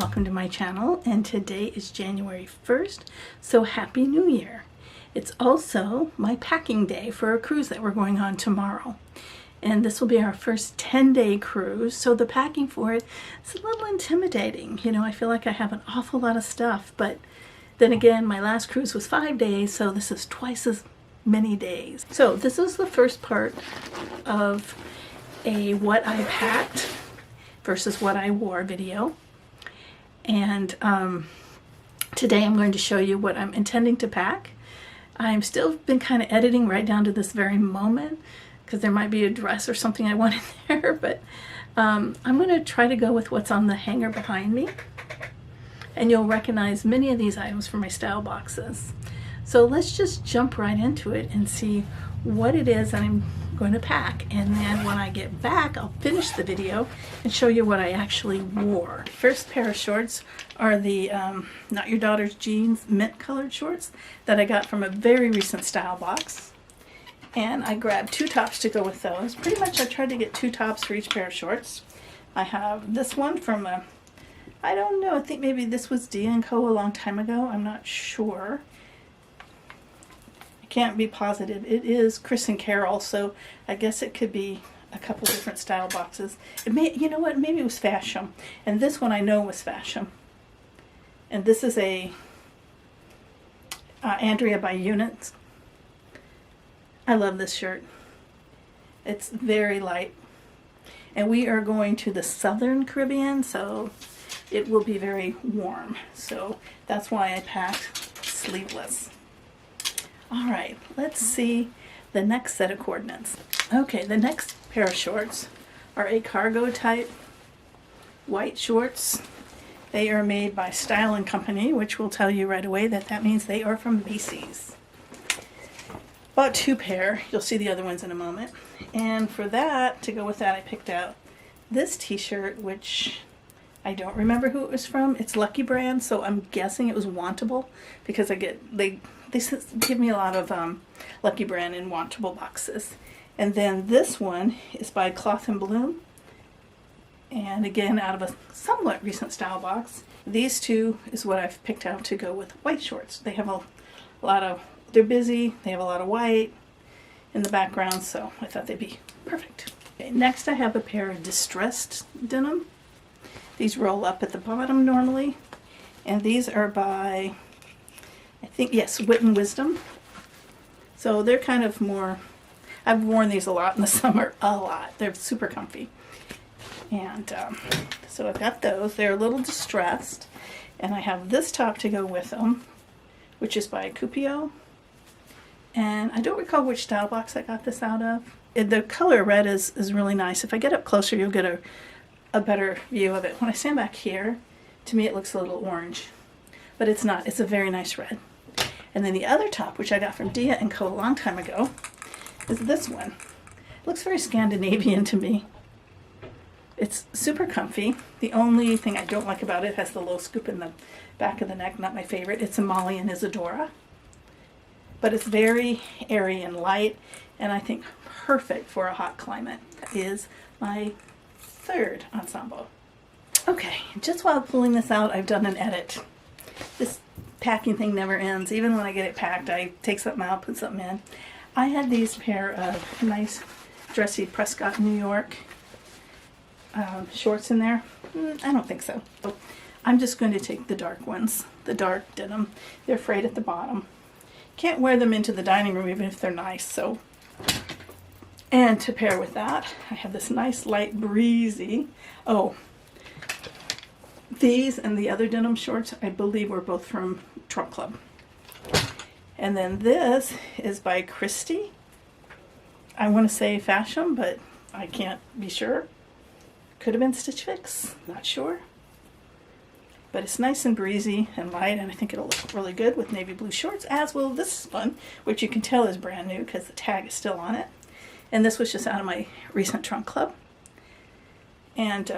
welcome to my channel, and today is January 1st, so Happy New Year. It's also my packing day for a cruise that we're going on tomorrow. And this will be our first 10-day cruise, so the packing for it is a little intimidating. You know, I feel like I have an awful lot of stuff, but then again, my last cruise was 5 days, so this is twice as many days. So this is the first part of a what I packed versus what I wore video. And today I'm going to show you what I'm intending to pack. I'm still been kind of editing right down to this very moment because there might be a dress or something I want in there, but I'm going to try to go with what's on the hanger behind me. And you'll recognize many of these items from my style boxes. So let's just jump right into it and see what it is I'm going to pack, and then when I get back I'll finish the video and show you what I actually wore. First pair of shorts are the Not Your Daughter's Jeans mint colored shorts that I got from a very recent style box, and I grabbed 2 tops to go with those. Pretty much I tried to get 2 tops for each pair of shorts. I have this one from I don't know, I think maybe this was D & Co a long time ago, I'm not sure. Can't be positive. It is Chris and Carol, so I guess it could be a couple different style boxes. It may, you know what, maybe it was Fashion, and this one I know was Fashion. And this is a Andrea by Units. I love this shirt. It's very light, and we are going to the Southern Caribbean, so it will be very warm. So that's why I packed sleeveless. All right, let's see the next set of coordinates. Okay, the next pair of shorts are a cargo type white shorts. They are made by Style & Company, which will tell you right away that that means they are from Macy's. Bought 2 pair. You'll see the other ones in a moment. And for that, to go with that, I picked out this t-shirt, which I don't remember who it was from. It's Lucky Brand, so I'm guessing it was Wantable because they give me a lot of Lucky Brand and Wantable boxes. And then this one is by Cloth and Bloom, and again out of a somewhat recent style box. These 2 is what I've picked out to go with white shorts. They have a lot of, they're busy, they have a lot of white in the background, so I thought they'd be perfect. Okay, next I have a pair of distressed denim. These roll up at the bottom normally, and these are by, I think, yes, Wit and Wisdom. So they're kind of more, I've worn these a lot in the summer, a lot. They're super comfy. And so I've got those. They're a little distressed. And I have this top to go with them, which is by Cupio. And I don't recall which style box I got this out of. The color red is really nice. If I get up closer, you'll get a better view of it. When I stand back here, to me it looks a little orange. But it's not. It's a very nice red. And then the other top, which I got from D & Co a long time ago, is this one. It looks very Scandinavian to me. It's super comfy. The only thing I don't like about it has the low scoop in the back of the neck. Not my favorite. It's a Molly and Isadora. But it's very airy and light, and I think perfect for a hot climate. That is my 3rd ensemble. Okay, just while pulling this out, I've done an edit. This packing thing never ends. Even when I get it packed, I take something out, put something in. I had these pair of nice dressy Prescott, New York shorts in there. I don't think so. I'm just going to take the dark ones, the dark denim. They're frayed at the bottom. Can't wear them into the dining room even if they're nice. So, and to pair with that, I have this nice light breezy. Oh, these and the other denim shorts, I believe, were both from Trunk Club. And then this is by Christy. I want to say Fashion, but I can't be sure. Could have been Stitch Fix, not sure. But it's nice and breezy and light, and I think it'll look really good with navy blue shorts, as will this one, which you can tell is brand new because the tag is still on it. And this was just out of my recent Trunk Club. And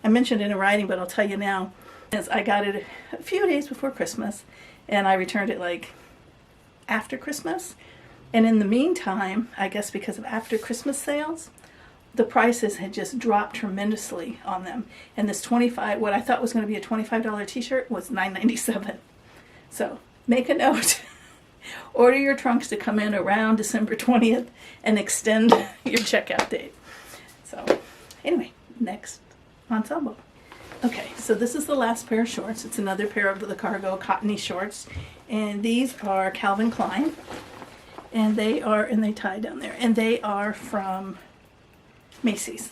I mentioned it in writing, but I'll tell you now, as I got it a few days before Christmas, and I returned it like after Christmas. And in the meantime, I guess because of after Christmas sales, the prices had just dropped tremendously on them. And this what I thought was going to be a $25 t-shirt was $9.97. So make a note. Order your trunks to come in around December 20th and extend your checkout date. So anyway, next Ensemble. Okay, so this is the last pair of shorts. It's another pair of the cargo cottony shorts. And these are Calvin Klein. And they tie down there. And they are from Macy's.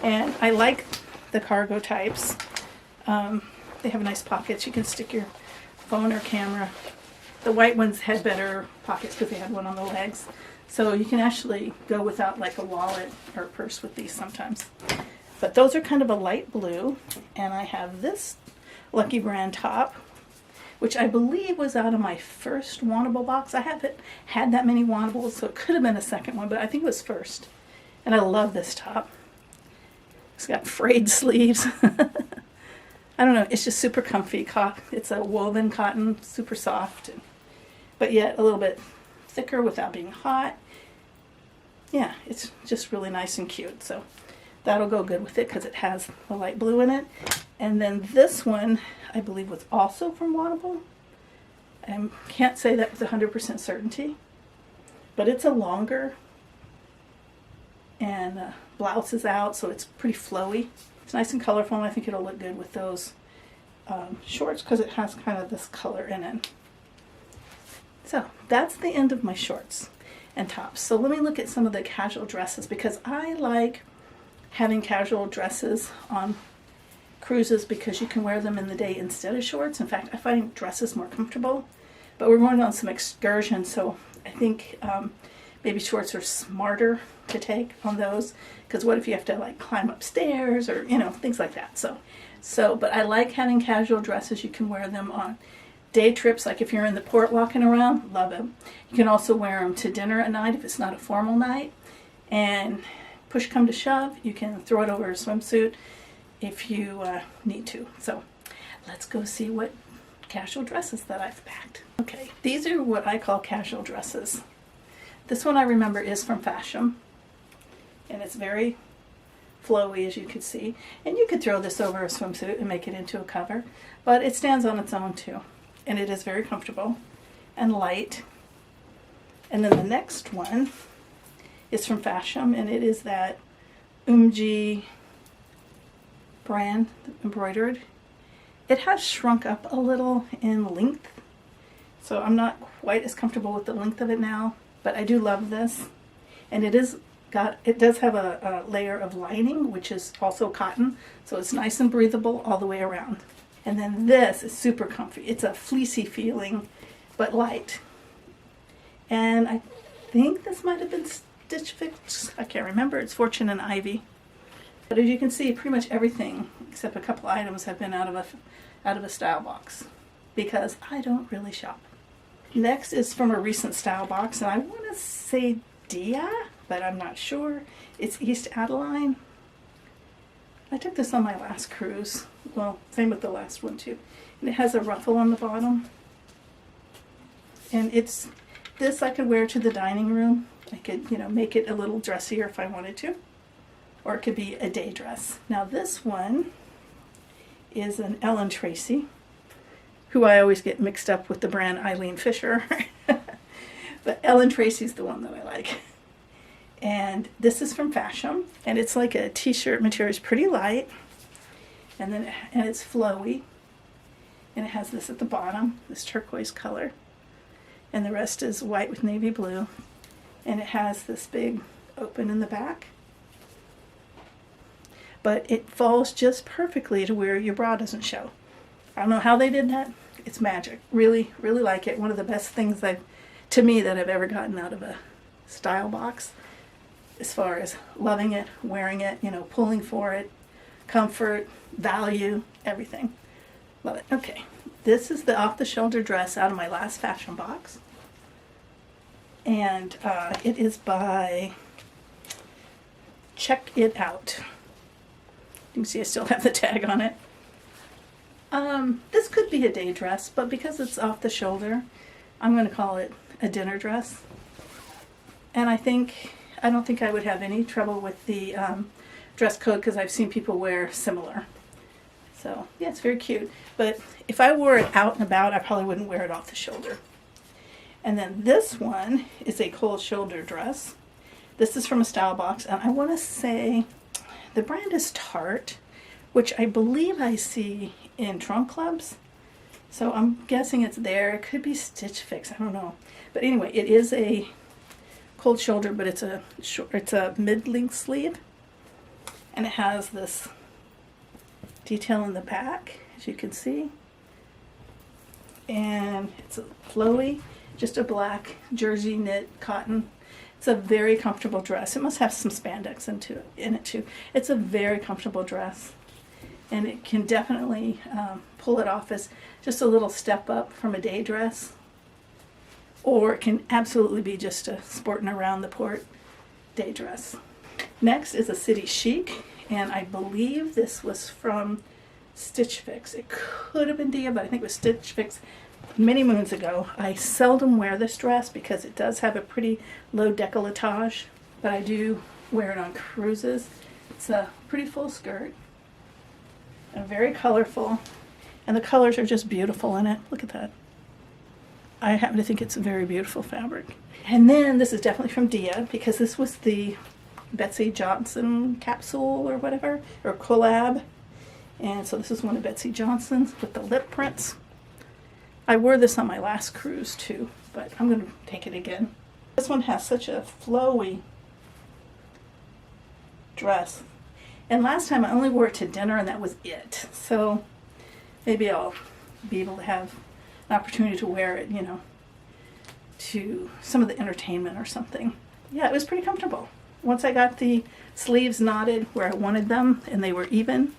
And I like the cargo types. They have nice pockets. You can stick your phone or camera. The white ones had better pockets because they had one on the legs. So you can actually go without like a wallet or purse with these sometimes. But those are kind of a light blue. And I have this Lucky Brand top, which I believe was out of my first wantable box. I haven't had that many wantables, so it could have been a second one, but I think it was first. And I love this top. It's got frayed sleeves. I don't know, it's just super comfy. It's a woven cotton, super soft, but yet a little bit thicker without being hot. Yeah, it's just really nice and cute. So that'll go good with it because it has the light blue in it. And then this one, I believe, was also from Wantable. I can't say that with 100% certainty, but it's a longer, and blouse is out, so it's pretty flowy. It's nice and colorful, and I think it'll look good with those shorts because it has kind of this color in it. So that's the end of my shorts and tops. So let me look at some of the casual dresses because I like having casual dresses on cruises because you can wear them in the day instead of shorts. In fact, I find dresses more comfortable, but we're going on some excursions, so I think maybe shorts are smarter to take on those because what if you have to like climb upstairs or things like that. So but I like having casual dresses. You can wear them on day trips, like if you're in the port walking around, love them. You can also wear them to dinner at night if it's not a formal night, and push come to shove, you can throw it over a swimsuit if you need to. So let's go see what casual dresses that I've packed. Okay, these are what I call casual dresses. This one I remember is from Fashion, and it's very flowy, as you can see. And you could throw this over a swimsuit and make it into a cover, but it stands on its own too. And it is very comfortable and light. And then the next one is from Fashion, and it is that Umji brand, embroidered. It has shrunk up a little in length, so I'm not quite as comfortable with the length of it now, but I do love this. And it does have a layer of lining, which is also cotton, so it's nice and breathable all the way around. And then this is super comfy. It's a fleecy feeling, but light. And I think this might have been Stitch Fix. I can't remember. It's Fortune and Ivy. But as you can see, pretty much everything except a couple items have been out of a style box because I don't really shop. Next is from a recent style box, and I want to say Dia, but I'm not sure. It's East Adeline. I took this on my last cruise. Well, same with the last one too. And it has a ruffle on the bottom. And this I could wear to the dining room. I could, make it a little dressier if I wanted to. Or it could be a day dress. Now this one is an Ellen Tracy, who I always get mixed up with the brand Eileen Fisher. But Ellen Tracy's the one that I like. And this is from Fashion, and it's like a t-shirt material. It's pretty light, and it's flowy, and it has this at the bottom, this turquoise color, and the rest is white with navy blue, and it has this big open in the back, but it falls just perfectly to where your bra doesn't show. I don't know how they did that. It's magic. Really, really like it. One of the best things that I've ever gotten out of a style box. As far as loving it, wearing it, pulling for it, comfort, value, everything. Love it. Okay, this is the off-the-shoulder dress out of my last Fashion box. And it is by Check It Out. You can see I still have the tag on it. This could be a day dress, but because it's off the shoulder, I'm going to call it a dinner dress. And I think I don't think I would have any trouble with the dress code because I've seen people wear similar. So yeah, it's very cute. But if I wore it out and about, I probably wouldn't wear it off the shoulder. And then this one is a cold shoulder dress. This is from a style box, and I want to say the brand is Tarte, which I believe I see in trunk clubs. So I'm guessing it's there. It could be Stitch Fix. I don't know. But anyway, it is a cold shoulder, but it's a mid-length sleeve, and it has this detail in the back, as you can see. And it's a flowy, just a black jersey knit cotton. It's a very comfortable dress. It must have some spandex in it too. It's a very comfortable dress, and it can definitely pull it off as just a little step up from a day dress, or it can absolutely be just a sporting around the port day dress. Next is a City Chic, and I believe this was from Stitch Fix. It could have been Dia, but I think it was Stitch Fix many moons ago. I seldom wear this dress because it does have a pretty low décolletage, but I do wear it on cruises. It's a pretty full skirt and very colorful, and the colors are just beautiful in it. Look at that. I happen to think it's a very beautiful fabric. And then this is definitely from Dia because this was the Betsy Johnson capsule or whatever, or collab. And so this is one of Betsy Johnson's with the lip prints. I wore this on my last cruise too, but I'm going to take it again. This one has such a flowy dress. And last time I only wore it to dinner, and that was it. So maybe I'll be able to have an opportunity to wear it, you know, to some of the entertainment or something. Yeah, it was pretty comfortable. Once I got the sleeves knotted where I wanted them and they were even.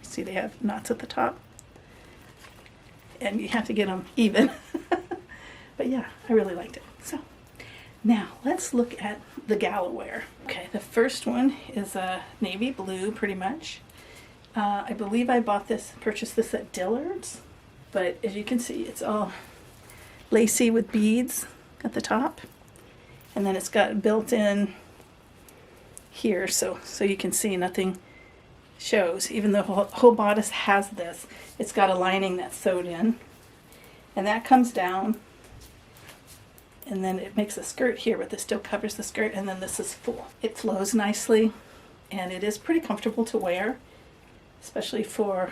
See, they have knots at the top, and you have to get them even. But yeah, I really liked it. So now let's look at the gala wear. Okay, the first one is a navy blue, pretty much. I believe I purchased this at Dillard's, but as you can see, it's all lacy with beads at the top, and then it's got built in here, so you can see nothing shows. Even though the whole bodice has this, it's got a lining that's sewed in, and that comes down, and then it makes a skirt here, but this still covers the skirt, and then this is full. It flows nicely, and it is pretty comfortable to wear, especially for,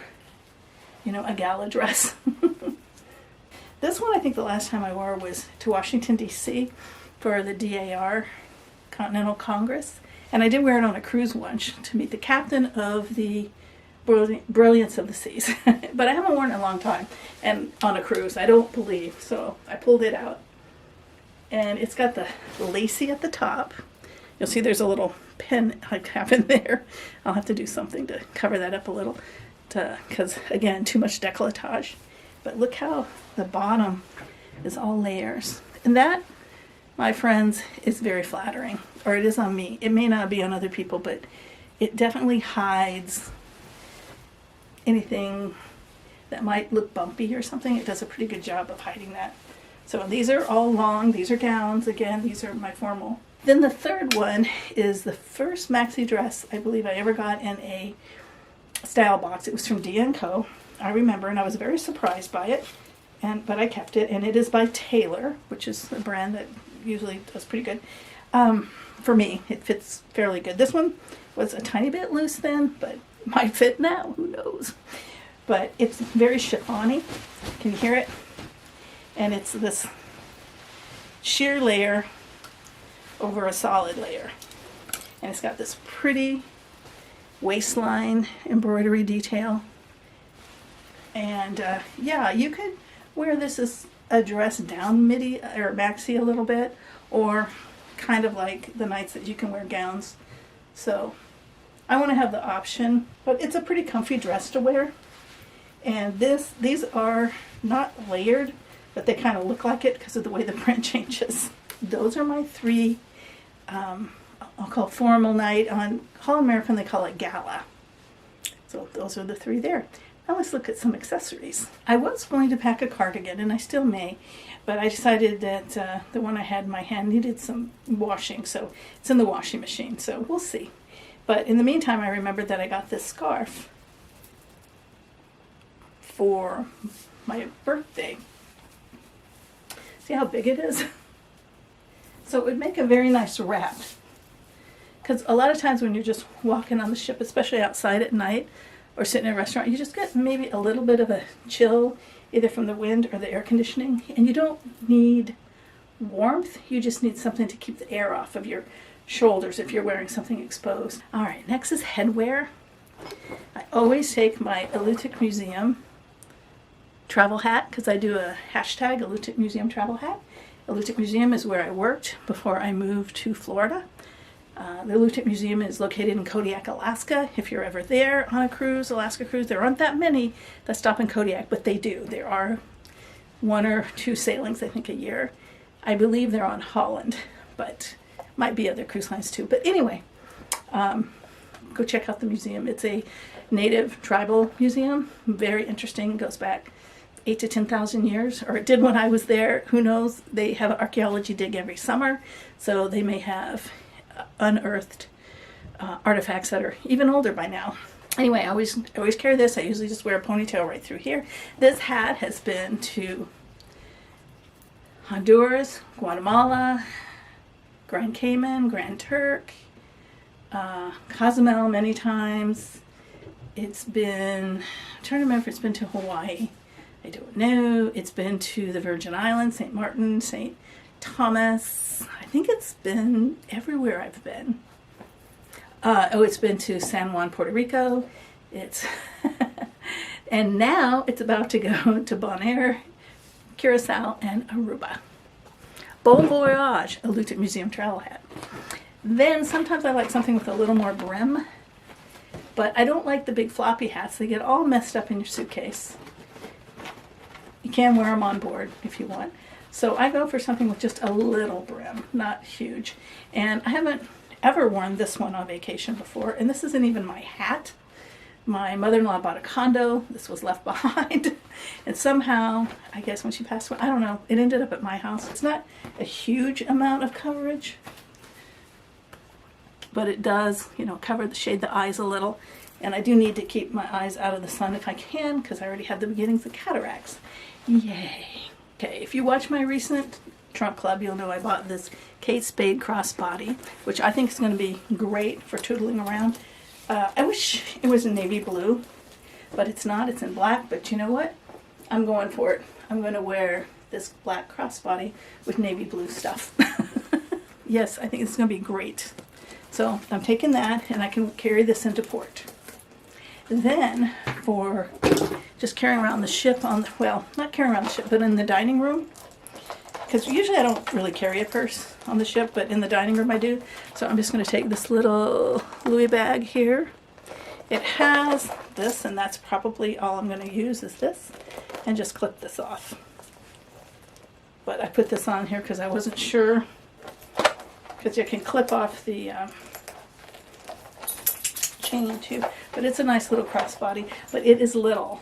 you know, a gala dress. This one, I think the last time I wore was to Washington, D.C. for the DAR Continental Congress. And I did wear it on a cruise once to meet the captain of the Brilliance of the Seas. But I haven't worn it in a long time, and on a cruise, I don't believe. So I pulled it out. And it's got the lacy at the top. You'll see there's a little pin like happened there. I'll have to do something to cover that up a little, because again, too much décolletage. But look how the bottom is all layers. And that, my friends, is very flattering. Or it is on me. It may not be on other people, but it definitely hides anything that might look bumpy or something. It does a pretty good job of hiding that. So these are all long. These are gowns. Again, these are my formal. Then the third one is the first maxi dress I believe I ever got in a style box. It was from D&Co. I remember, and I was very surprised by it. But I kept it, and it is by Taylor, which is a brand that usually does pretty good. For me, it fits fairly good. This one was a tiny bit loose then, but it might fit now. Who knows? But it's very chiffony. Can you hear it? And it's this sheer layer over a solid layer. And it's got this pretty waistline embroidery detail. And yeah, you could wear this as a dress down midi or maxi a little bit, or kind of like the nights that you can wear gowns. So I want to have the option, but it's a pretty comfy dress to wear. And these are not layered, but they kind of look like it because of the way the print changes. Those are my three, I'll call formal night. On Hall American they call it gala. So those are the three there. Now let's look at some accessories. I was going to pack a cardigan, and I still may, but I decided that the one I had in my hand needed some washing, so it's in the washing machine, so we'll see. But in the meantime, I remembered that I got this scarf for my birthday. See how big it is? So it would make a very nice wrap. Because a lot of times when you're just walking on the ship, especially outside at night or sitting in a restaurant, you just get maybe a little bit of a chill, either from the wind or the air conditioning. And you don't need warmth, you just need something to keep the air off of your shoulders if you're wearing something exposed. All right, next is headwear. I always take my Elutic Museum travel hat, because I do a hashtag Elutic Museum travel hat. Elutic Museum is where I worked before I moved to Florida. The Elutic Museum is located in Kodiak, Alaska. If you're ever there on a cruise, Alaska cruise, there aren't that many that stop in Kodiak, but they do. There are 1 or 2 sailings, I think, a year. I believe they're on Holland, but might be other cruise lines too. But anyway, go check out the museum. It's a native tribal museum. Very interesting. Goes back 8,000 to 10,000 years, or it did when I was there. Who knows? They have an archaeology dig every summer, so they may have unearthed artifacts that are even older by now. Anyway, I always carry this. I usually just wear a ponytail right through here. This hat has been to Honduras, Guatemala, Grand Cayman, Grand Turk, Cozumel many times. It's been, I'm trying to remember if it's been to Hawaii. I don't know. It's been to the Virgin Islands, St. Martin, St. Thomas. I think it's been everywhere I've been. It's been to San Juan, Puerto Rico. It's and now it's about to go to Bonaire, Curacao, and Aruba. Bon voyage, Elutic Museum travel hat. Then sometimes I like something with a little more brim, but I don't like the big floppy hats. They get all messed up in your suitcase. You can wear them on board if you want. So I go for something with just a little brim, not huge. And I haven't ever worn this one on vacation before, and this isn't even my hat. My mother-in-law bought a condo. This was left behind. And somehow, I guess when she passed away, I don't know, it ended up at my house. It's not a huge amount of coverage, but it does, shade the eyes a little. And I do need to keep my eyes out of the sun if I can, because I already have the beginnings of cataracts. Yay. Okay, if you watch my recent Trunk Club, you'll know I bought this Kate Spade crossbody, which I think is going to be great for tootling around. I wish it was in navy blue, but it's not. It's in black, but you know what? I'm going for it. I'm going to wear this black crossbody with navy blue stuff. Yes, I think it's going to be great. So I'm taking that, and I can carry this into port. Then, for just carrying around the ship not carrying around the ship, but in the dining room, because usually I don't really carry a purse on the ship, but in the dining room I do. So I'm just going to take this little Louis bag here. It has this, and that's probably all I'm going to use is this, and just clip this off. But I put this on here because I wasn't sure, because you can clip off the chain too. But it's a nice little crossbody, but it is little.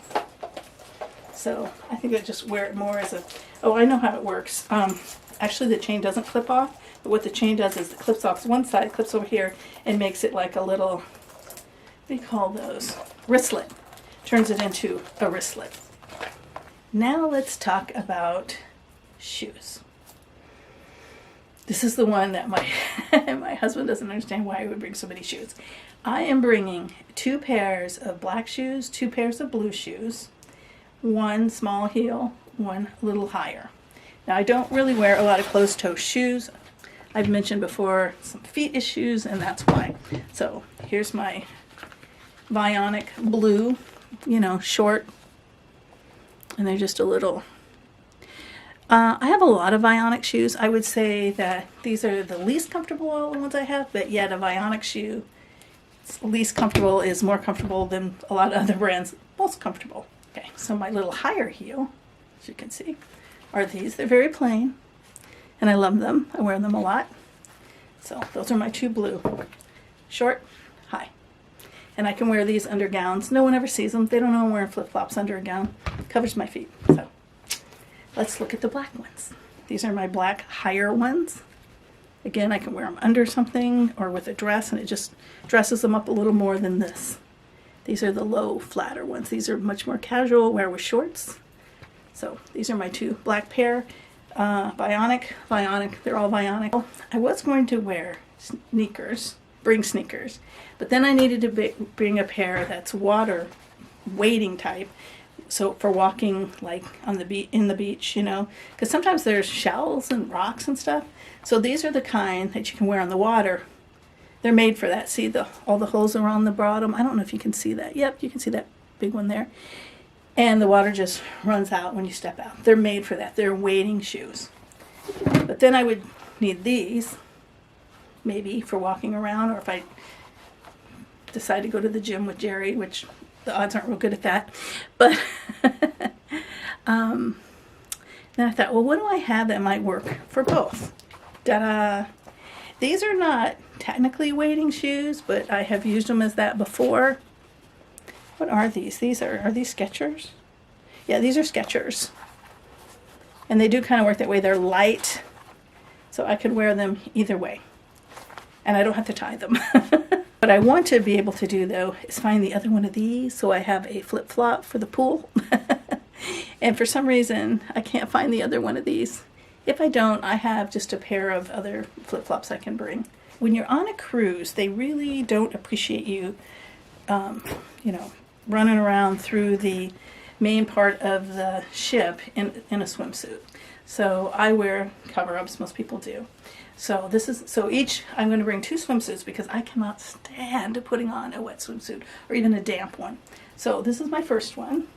So I think I just wear it more as a, I know how it works. Actually the chain doesn't clip off, but what the chain does is it clips off one side, clips over here, and makes it like a little, what do you call those? Wristlet. Turns it into a wristlet. Now let's talk about shoes. This is the one that my husband doesn't understand why I would bring so many shoes. I am bringing 2 pairs of black shoes, 2 pairs of blue shoes, 1 small heel, 1 little higher. Now I don't really wear a lot of closed-toe shoes. I've mentioned before some feet issues, and that's why. So here's my Vionic blue, short, and they're just a little. I have a lot of Vionic shoes. I would say that these are the least comfortable ones I have, but yet a Vionic shoe, least comfortable is more comfortable than a lot of other brands, most comfortable. Okay, so my little higher heel, as you can see, are these. They're very plain, and I love them. I wear them a lot. So those are my 2 blue, short, high. And I can wear these under gowns. No one ever sees them. They don't know I'm wearing flip-flops under a gown. Covers my feet. So let's look at the black ones. These are my black higher ones. Again, I can wear them under something or with a dress, and it just dresses them up a little more than this. These are the low, flatter ones. These are much more casual, wear with shorts. So these are my two black pair. Vionic, they're all Vionic. I was going to wear sneakers, bring sneakers, but then I needed to bring a pair that's water wading type. So for walking like on the in the beach, you know, because sometimes there's shells and rocks and stuff. So these are the kind that you can wear on the water. They're made for that. See all the holes around the bottom? I don't know if you can see that. Yep, you can see that big one there. And the water just runs out when you step out. They're made for that. They're wading shoes. But then I would need these, maybe for walking around, or if I decide to go to the gym with Jerry, which the odds aren't real good at that. But then I thought, well, what do I have that might work for both? Ta-da! These are not technically wading shoes, but I have used them as that before. What are these? Are these Skechers? Yeah, these are Skechers. And they do kind of work that way. They're light, so I could wear them either way. And I don't have to tie them. What I want to be able to do, though, is find the other one of these, so I have a flip-flop for the pool. And for some reason, I can't find the other one of these. If I don't, I have just a pair of other flip-flops I can bring. When you're on a cruise, they really don't appreciate you, you know, running around through the main part of the ship in a swimsuit. So I wear cover-ups, most people do. So I'm going to bring two swimsuits because I cannot stand putting on a wet swimsuit or even a damp one. So this is my first one.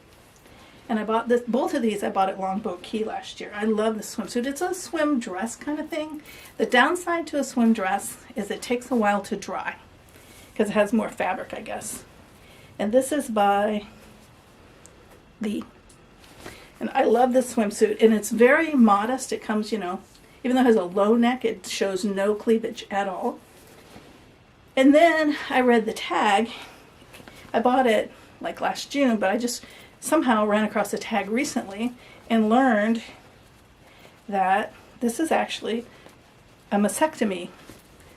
And I bought both of these I bought at Longboat Key last year. I love this swimsuit. It's a swim dress kind of thing. The downside to a swim dress is it takes a while to dry because it has more fabric, I guess. And this is by and I love this swimsuit, and it's very modest. It comes, you know, even though it has a low neck, it shows no cleavage at all. And then I read the tag. I bought it like last June, but I just somehow ran across the tag recently and learned that this is actually a mastectomy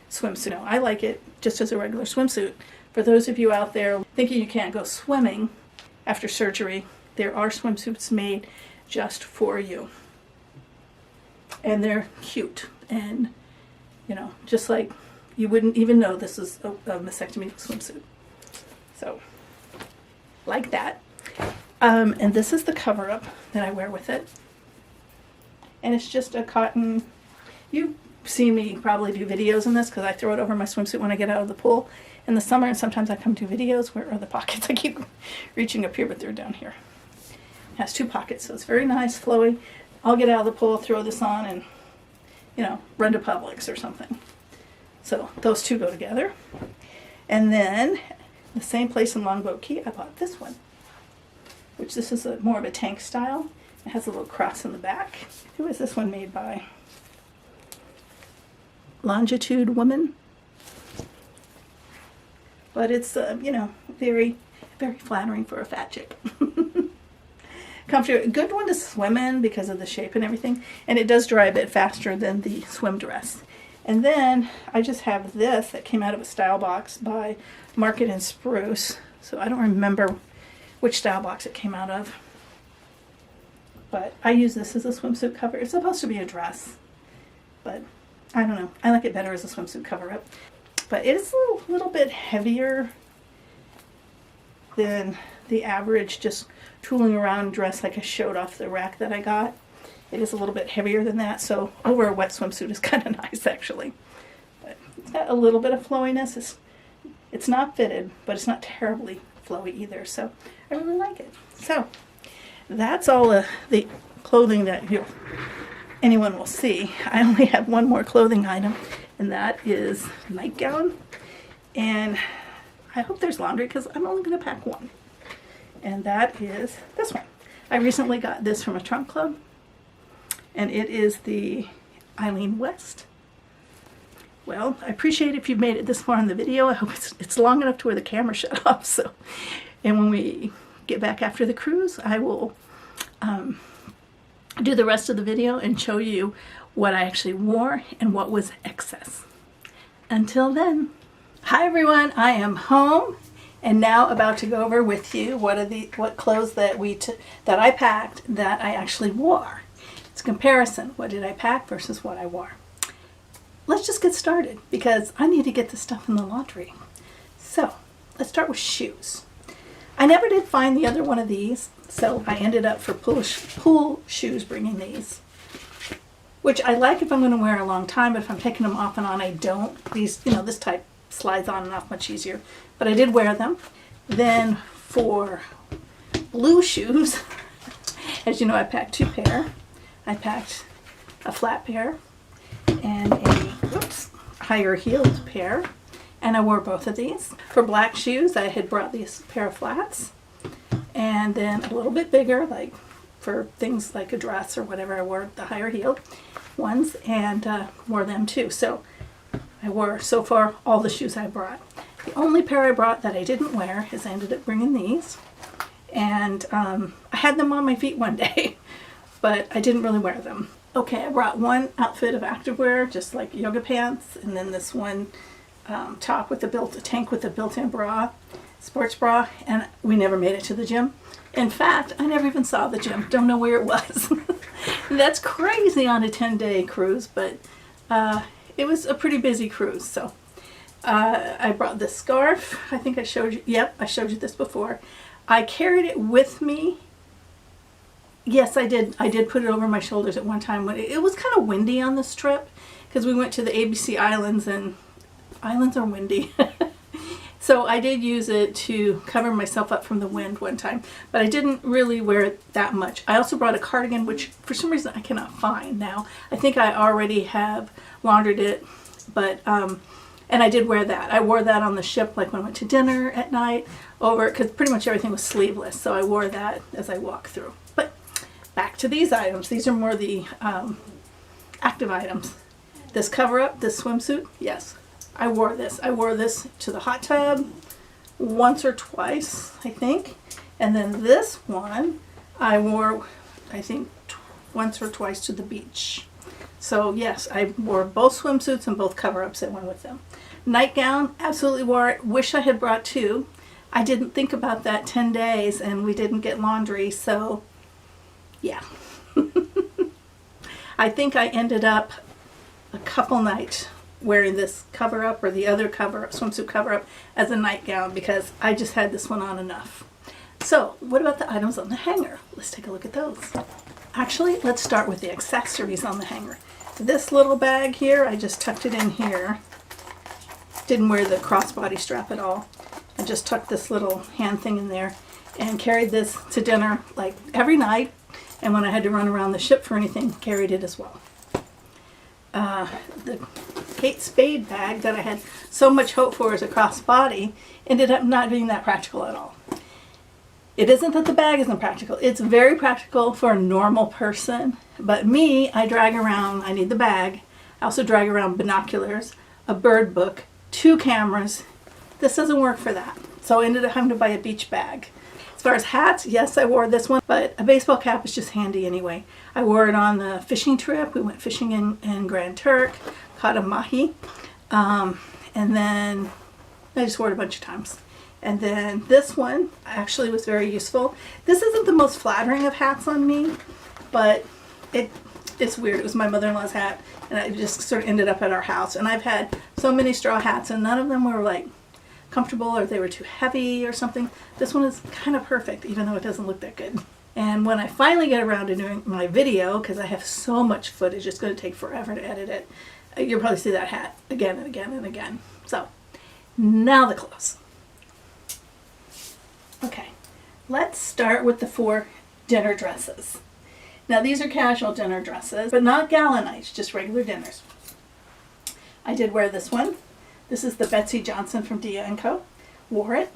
swimsuit. No, I like it just as a regular swimsuit. For those of you out there thinking you can't go swimming after surgery, there are swimsuits made just for you. And they're cute. And, you know, just like you wouldn't even know this is a mastectomy swimsuit. So, like that. And this is the cover-up that I wear with it. And it's just a cotton. You've seen me probably do videos in this because I throw it over my swimsuit when I get out of the pool in the summer, and sometimes I come do videos. Where are the pockets? I keep reaching up here, but they're down here. It has two pockets, so it's very nice, flowy. I'll get out of the pool, throw this on, and, you know, run to Publix or something. So those two go together. And then the same place in Longboat Key, I bought this one, which this is more of a tank style. It has a little cross in the back. Who is this one made by? Longitude Woman. But it's, you know, very, very flattering for a fat chick. Comfortable. Good one to swim in because of the shape and everything. And it does dry a bit faster than the swim dress. And then I just have this that came out of a style box by Market and Spruce. So I don't remember which style box it came out of. But I use this as a swimsuit cover. It's supposed to be a dress. But I don't know. I like it better as a swimsuit cover-up. But it is a little bit heavier than the average just tooling around dress like I showed off the rack that I got. It is a little bit heavier than that, so over a wet swimsuit is kind of nice actually. But it's got a little bit of flowiness. It's not fitted, but it's not terribly flowy either, so I really like it. So that's all the clothing that anyone will see. I only have one more clothing item, and that is nightgown. And I hope there's laundry because I'm only going to pack one. And that is this one. I recently got this from a trunk club. And it is the Eileen West. Well, I appreciate if you've made it this far in the video. I hope it's long enough to where the camera shut off. So, and when we get back after the cruise, I will do the rest of the video and show you what I actually wore and what was excess. Until then, hi everyone, I am home and now about to go over with you what clothes that I packed that I actually wore. It's a comparison. What did I pack versus what I wore? Let's just get started because I need to get this stuff in the laundry. So let's start with shoes. I never did find the other one of these, so I ended up for pool shoes bringing these, which I like if I'm going to wear a long time, but if I'm taking them off and on, I don't. These, this type slides on and off much easier, but I did wear them. Then for blue shoes, as you know, I packed 2 pair. I packed a flat pair and a higher heeled pair, and I wore both of these. For black shoes, I had brought these pair of flats, and then a little bit bigger, like for things like a dress or whatever, I wore the higher heeled ones and wore them too. So I wore so far all the shoes I brought. The only pair I brought that I didn't wear is I ended up bringing these, and I had them on my feet one day, but I didn't really wear them. Okay, I brought one outfit of activewear, just like yoga pants, and then this one top with a tank with a built-in bra, sports bra, and we never made it to the gym. In fact, I never even saw the gym. Don't know where it was. That's crazy on a 10-day cruise, but it was a pretty busy cruise. So I brought this scarf. I think I showed you. Yep, I showed you this before. I carried it with me. Yes, I did. I did put it over my shoulders at one time when it was kind of windy on this trip because we went to the ABC Islands, and islands are windy. So I did use it to cover myself up from the wind one time, but I didn't really wear it that much. I also brought a cardigan, which for some reason I cannot find now. I think I already have laundered it, but and I did wear that. I wore that on the ship, like when I went to dinner at night, because pretty much everything was sleeveless, so I wore that as I walked through. But back to these items. These are more the active items. This cover-up, this swimsuit, yes, I wore this. I wore this to the hot tub once or twice, I think. And then this one I wore, I think, once or twice to the beach. So yes, I wore both swimsuits and both cover-ups that went with them. Nightgown, absolutely wore it. Wish I had brought 2. I didn't think about that 10 days and we didn't get laundry, so yeah. I think I ended up a couple nights wearing this cover-up or the other cover-up, swimsuit cover-up, as a nightgown because I just had this one on enough. So what about the items on the hanger? Let's take a look at those. Actually, let's start with the accessories on the hanger. This little bag here, I just tucked it in here. Didn't wear the crossbody strap at all. I just tucked this little hand thing in there and carried this to dinner like every night, and when I had to run around the ship for anything, carried it as well. The Kate Spade bag that I had so much hope for as a crossbody ended up not being that practical at all. It isn't that the bag isn't practical. It's very practical for a normal person, but me, I drag around, I need the bag. I also drag around binoculars, a bird book, 2 cameras. This doesn't work for that. So I ended up having to buy a beach bag. As far as hats, yes, I wore this one, but a baseball cap is just handy anyway. I wore it on the fishing trip. We went fishing in Grand Turk, caught a mahi, and then I just wore it a bunch of times. And then this one actually was very useful. This isn't the most flattering of hats on me, but it's weird. It was my mother-in-law's hat, and it just sort of ended up at our house. And I've had so many straw hats, and none of them were like comfortable or they were too heavy or something. This one is kind of perfect, even though it doesn't look that good. And when I finally get around to doing my video, because I have so much footage, it's going to take forever to edit it, you'll probably see that hat again and again and again. So now the clothes. Okay, let's start with the 4 dinner dresses. Now these are casual dinner dresses, but not gala nights, just regular dinners. I did wear this one. This is the Betsy Johnson from Dia & Co. Wore it.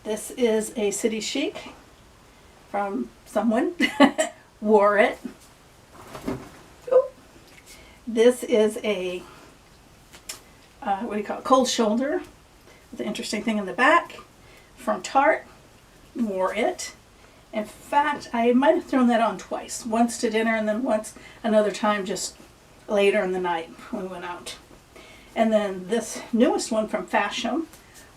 This is a City Chic from someone. Wore it. Ooh. This is a, what do you call it, cold shoulder with an interesting thing in the back from Tarte. Wore it. In fact, I might have thrown that on twice. Once to dinner and then once another time just later in the night when we went out. And then this newest one from Fashion,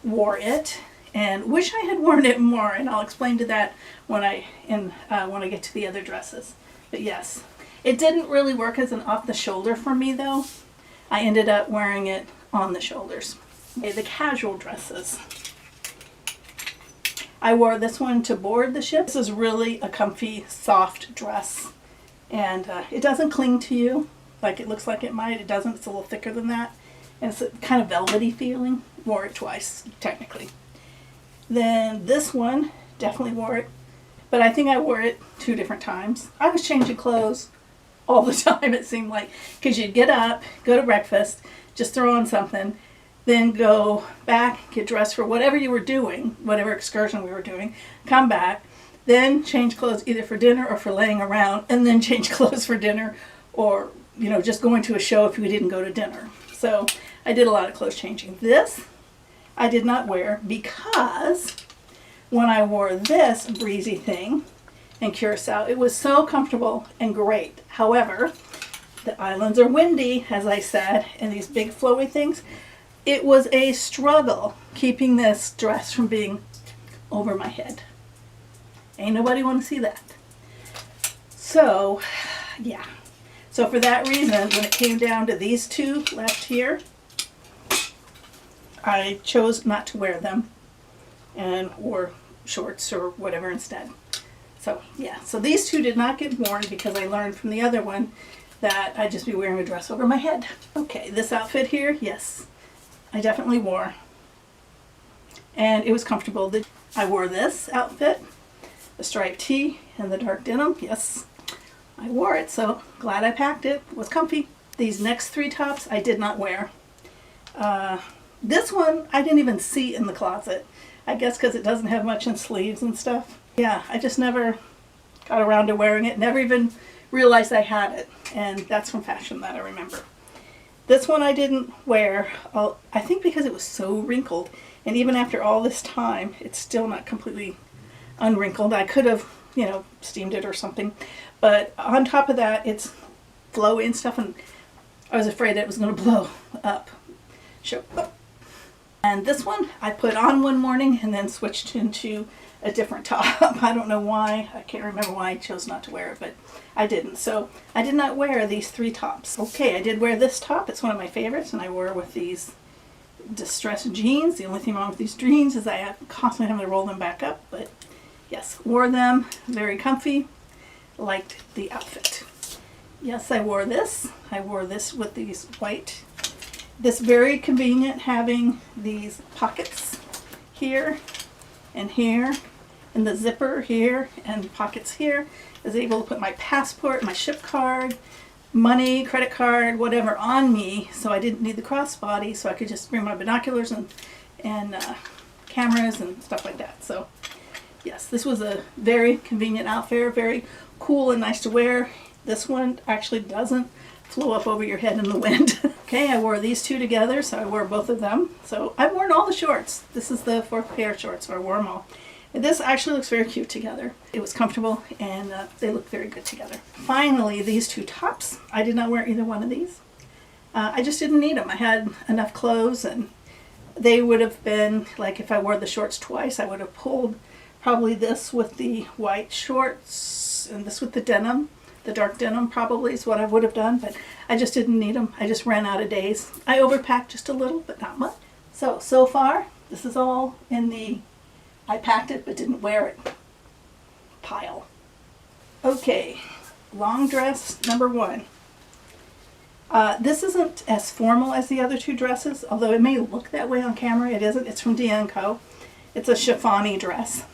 wore it and wish I had worn it more, and I'll explain to that when I get to the other dresses. But yes, it didn't really work as an off the shoulder for me though. I ended up wearing it on the shoulders. Okay, the casual dresses. I wore this one to board the ship. This is really a comfy, soft dress, and it doesn't cling to you like it looks like it might. It doesn't. It's a little thicker than that, and it's a kind of velvety feeling. Wore it twice, technically. Then this one, definitely wore it, but I think I wore it 2 different times. I was changing clothes all the time, it seemed like, because you'd get up, go to breakfast, just throw on something, then go back, get dressed for whatever you were doing, whatever excursion we were doing, come back, then change clothes either for dinner or for laying around, and then change clothes for dinner, or, you know, just going to a show if we didn't go to dinner. So I did a lot of clothes changing. This I did not wear because when I wore this breezy thing in Curacao, it was so comfortable and great. However, the islands are windy, as I said, and these big flowy things. It was a struggle keeping this dress from being over my head. Ain't nobody want to see that. So, yeah. So for that reason, when it came down to these 2 left here, I chose not to wear them and wore shorts or whatever instead. So yeah, so these 2 did not get worn because I learned from the other one that I'd just be wearing a dress over my head. Okay, this outfit here, yes, I definitely wore. And it was comfortable. I wore this outfit, the striped tee and the dark denim, yes, I wore it, so glad I packed it. It was comfy. These next 3 tops I did not wear. This one I didn't even see in the closet. I guess because it doesn't have much in sleeves and stuff. Yeah, I just never got around to wearing it. Never even realized I had it. And that's from Fashion that I remember. This one I didn't wear, I think because it was so wrinkled. And even after all this time, it's still not completely unwrinkled. I could have, you know, steamed it or something. But on top of that, it's flowy and stuff. And I was afraid it was going to blow up. And this one I put on one morning and then switched into a different top. I don't know why. I can't remember why I chose not to wear it, but I didn't. So I did not wear these 3 tops. Okay, I did wear this top. It's one of my favorites, and I wore it with these distressed jeans. The only thing wrong with these jeans is I constantly having to roll them back up, but yes, wore them. Very comfy. Liked the outfit. Yes, I wore this. I wore this with these white. This very convenient having these pockets here and here, and the zipper here and pockets here. I was able to put my passport, my ship card, money, credit card, whatever on me, so I didn't need the crossbody, so I could just bring my binoculars and cameras and stuff like that. So yes, this was a very convenient outfit, very cool and nice to wear. This one actually doesn't flow up over your head in the wind. Okay, I wore these 2 together, so I wore both of them. So I've worn all the shorts. This is the 4th pair of shorts, so I wore them all. And this actually looks very cute together. It was comfortable, and they look very good together. Finally, these 2 tops. I did not wear either one of these. I just didn't need them. I had enough clothes, and they would have been, like if I wore the shorts twice, I would have pulled probably this with the white shorts and this with the denim. The dark denim probably is what I would have done, but I just didn't need them. I just ran out of days. I overpacked just a little, but not much. So far, this is all in the I packed it but didn't wear it pile. Okay, long dress number 1. This isn't as formal as the other 2 dresses, although it may look that way on camera. It isn't. It's from D & Co. It's a chiffon-y dress.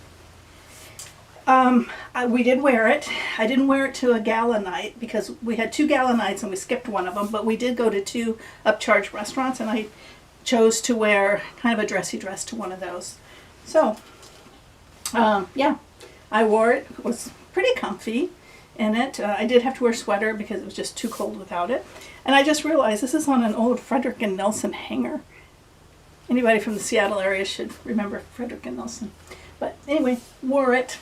We did wear it. I didn't wear it to a gala night because we had 2 gala nights and we skipped one of them, but we did go to 2 upcharge restaurants, and I chose to wear kind of a dressy dress to one of those. So, yeah, I wore it. It was pretty comfy in it. I did have to wear a sweater because it was just too cold without it. And I just realized this is on an old Frederick and Nelson hanger. Anybody from the Seattle area should remember Frederick and Nelson. But anyway, wore it.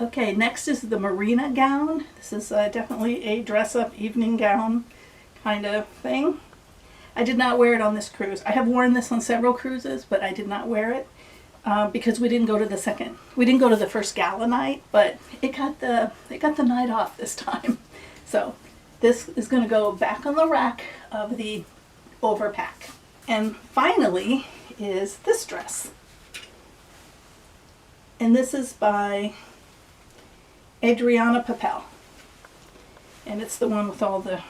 Okay, next is the Marina Gown. This is definitely a dress-up evening gown kind of thing. I did not wear it on this cruise. I have worn this on several cruises, but I did not wear it because we didn't go to the first gala night, but it got the night off this time. So this is going to go back on the rack of the overpack. And finally is this dress. And this is by Adriana Papel. And it's the one with all the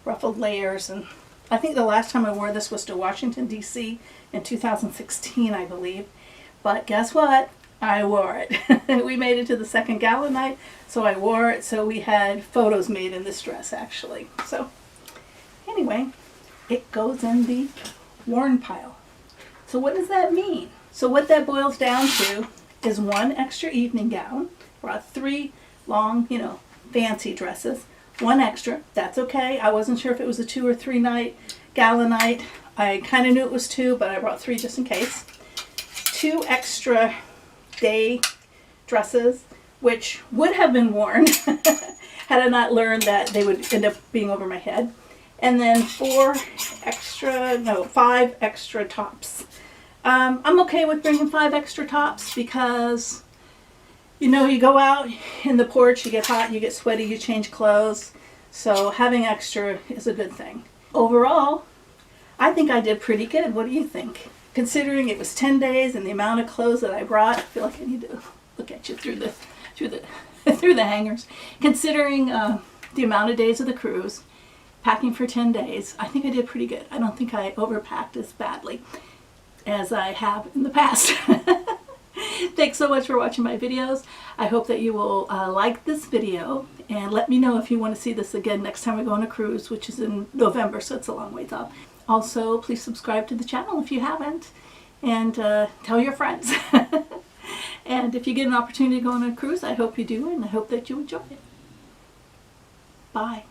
ruffled layers. And I think the last time I wore this was to Washington, D.C. in 2016, I believe. But guess what? I wore it. We made it to the second gala night, so I wore it. So we had photos made in this dress, actually. So anyway, it goes in the worn pile. So what does that mean? So what that boils down to is one extra evening gown. Brought 3 long, fancy dresses. 1 extra. That's okay. I wasn't sure if it was a 2 or 3 night gala night. I kind of knew it was 2, but I brought 3 just in case. 2 extra day dresses, which would have been worn had I not learned that they would end up being over my head. And then 5 extra tops. I'm okay with bringing 5 extra tops because you go out in the porch, you get hot, you get sweaty, you change clothes. So having extra is a good thing. Overall, I think I did pretty good. What do you think? Considering it was 10 days and the amount of clothes that I brought, I feel like I need to look at you through the hangers. Considering the amount of days of the cruise, packing for 10 days, I think I did pretty good. I don't think I overpacked as badly as I have in the past. Thanks so much for watching my videos. I hope that you will like this video and let me know if you want to see this again next time we go on a cruise, which is in November, so it's a long ways off. Also, please subscribe to the channel if you haven't, and tell your friends. And if you get an opportunity to go on a cruise, I hope you do, and I hope that you enjoy it. Bye.